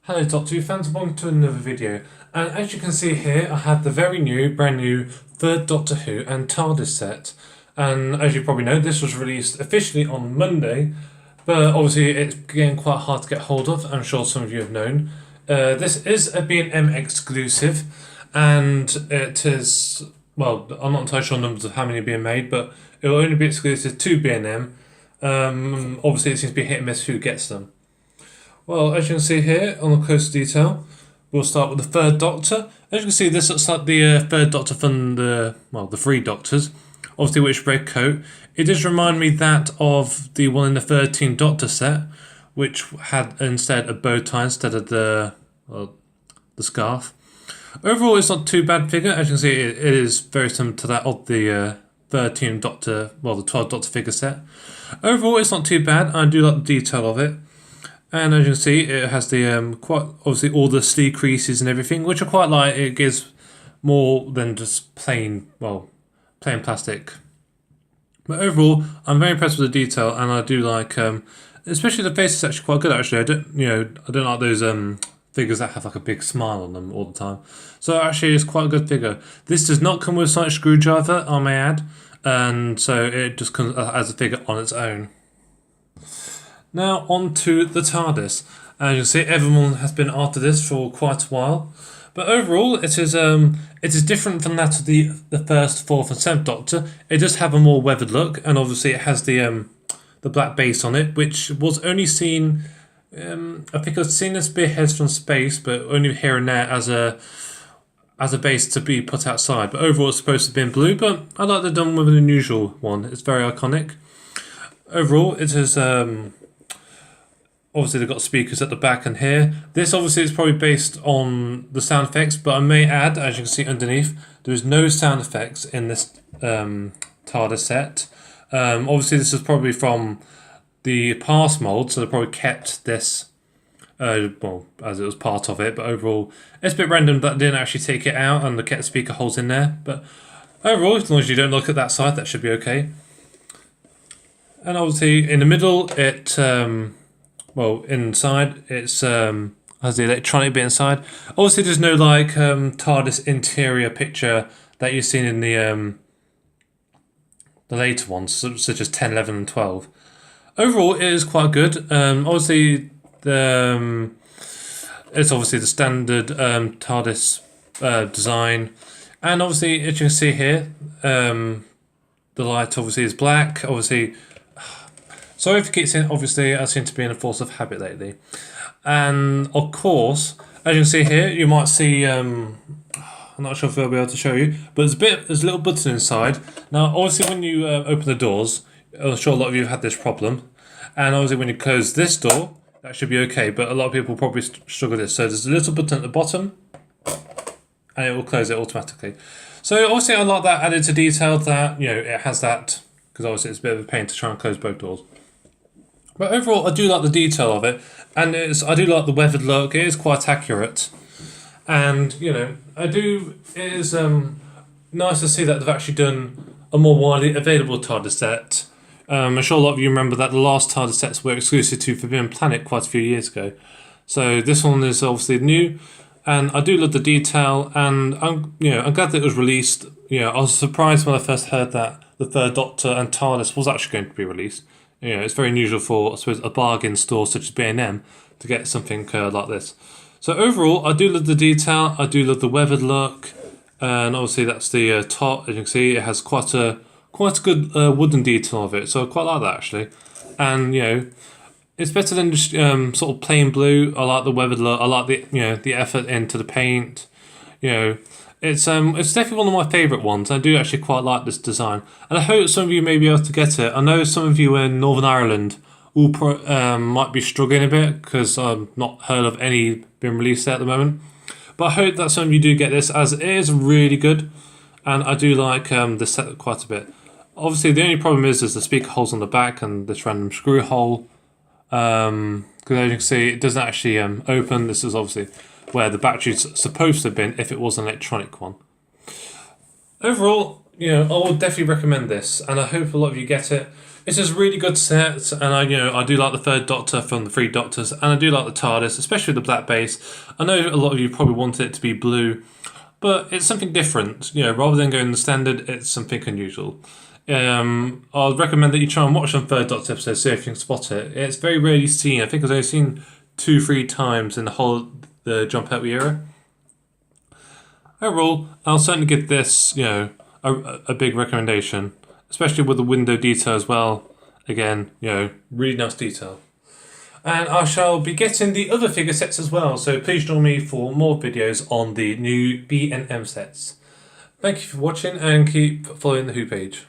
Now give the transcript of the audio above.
Hello Doctor Who fans, welcome to another video. And as you can see here, I have the very new, brand new third Doctor Who and TARDIS set. And as you probably know, this was released officially on Monday, but obviously it's getting quite hard to get hold of. I'm sure some of you have known. This is a B&M exclusive, and it is, well, I'm not entirely sure numbers of how many are being made, but it will only be exclusive to B&M. Obviously it seems to be hit and miss who gets them. Well, as you can see here on the close detail, we'll start with the third Doctor. As you can see, this looks like the third Doctor from the three Doctors. Obviously, which red coat. It does remind me that of the one in the 13 Doctor set, which had instead a bow tie instead of the scarf. Overall, it's not too bad figure. As you can see, it is very similar to that of the 13 Doctor, the 12 Doctor figure set. Overall, it's not too bad. I do like the detail of it. And as you can see, it has the quite obviously all the sleeve creases and everything, which I quite like. It gives more than just plain plastic. But overall, I'm very impressed with the detail, and I do like, especially the face is actually quite good. Actually, I don't like those figures that have like a big smile on them all the time. So actually, it's quite a good figure. This does not come with a sonic screwdriver, I may add, and so it just comes as a figure on its own. Now on to the TARDIS. As you can see, everyone has been after this for quite a while, but overall it is different from that of the first, fourth, and seventh Doctor. It does have a more weathered look, and obviously it has the black base on it, which was only seen. I think I've seen the spearheads from space, but only here and there as a base to be put outside. But overall, it's supposed to be in blue. But I like the done with an unusual one. It's very iconic. Overall, it is. Obviously, they've got speakers at the back and here. This obviously is probably based on the sound effects, but I may add, as you can see underneath, there is no sound effects in this TARDIS set. Obviously, this is probably from the past mould, so they probably kept this, as it was part of it. But overall, it's a bit random that they didn't actually take it out and they kept speaker holes in there. But overall, as long as you don't look at that side, that should be okay. And obviously, in the middle, it... inside it's has the electronic bit inside. Obviously, there's no TARDIS interior picture that you've seen in the later ones, such as 10, 11, and 12. Overall, it is quite good. Obviously, it's obviously the standard TARDIS design, and obviously, as you can see here, the light obviously is black. Obviously. Sorry if you keep saying, obviously, I seem to be in a force of habit lately. And, of course, as you can see here, you might see, I'm not sure if I'll be able to show you, but there's a little button inside. Now, obviously, when you open the doors, I'm sure a lot of you have had this problem. And obviously, when you close this door, that should be okay, but a lot of people probably struggle with this. So there's a little button at the bottom, and it will close it automatically. So, obviously, I like that added to detail that, it has that, because obviously it's a bit of a pain to try and close both doors. But overall, I do like the detail of it, and I do like the weathered look. It is quite accurate, and it is nice to see that they've actually done a more widely available TARDIS set. I'm sure a lot of you remember that the last TARDIS sets were exclusive to Forbidden Planet quite a few years ago. So this one is obviously new, and I do love the detail, and I'm glad that it was released. I was surprised when I first heard that the third Doctor and TARDIS was actually going to be released. It's very unusual for, I suppose, a bargain store such as B&M to get something like this. So overall, I do love the detail. I do love the weathered look, and obviously that's the top. As you can see, it has quite a good wooden detail of it. So I quite like that actually, and it's better than just sort of plain blue. I like the weathered look. I like the effort into the paint. It's definitely one of my favourite ones. I do actually quite like this design, and I hope some of you may be able to get it. I know some of you in Northern Ireland might be struggling a bit because I've not heard of any being released there at the moment. But I hope that some of you do get this, as it is really good, and I do like the set quite a bit. Obviously, the only problem is the speaker holes on the back and this random screw hole. Because as you can see, it doesn't actually open. This is obviously where the battery's supposed to have been if it was an electronic one. Overall, I would definitely recommend this, and I hope a lot of you get it. It's just really good set, and I do like the third Doctor from the three Doctors, and I do like the TARDIS, especially the black base. I know a lot of you probably wanted it to be blue, but it's something different. Rather than going the standard, it's something unusual. I'd recommend that you try and watch some third Doctor episodes, see if you can spot it. It's very rarely seen. I think I've only seen 2-3 times in the whole the John Pertwee era. Overall, I'll certainly give this, a big recommendation, especially with the window detail as well. Again, really nice detail. And I shall be getting the other figure sets as well, so please join me for more videos on the new B and M sets. Thank you for watching and keep following the Who page.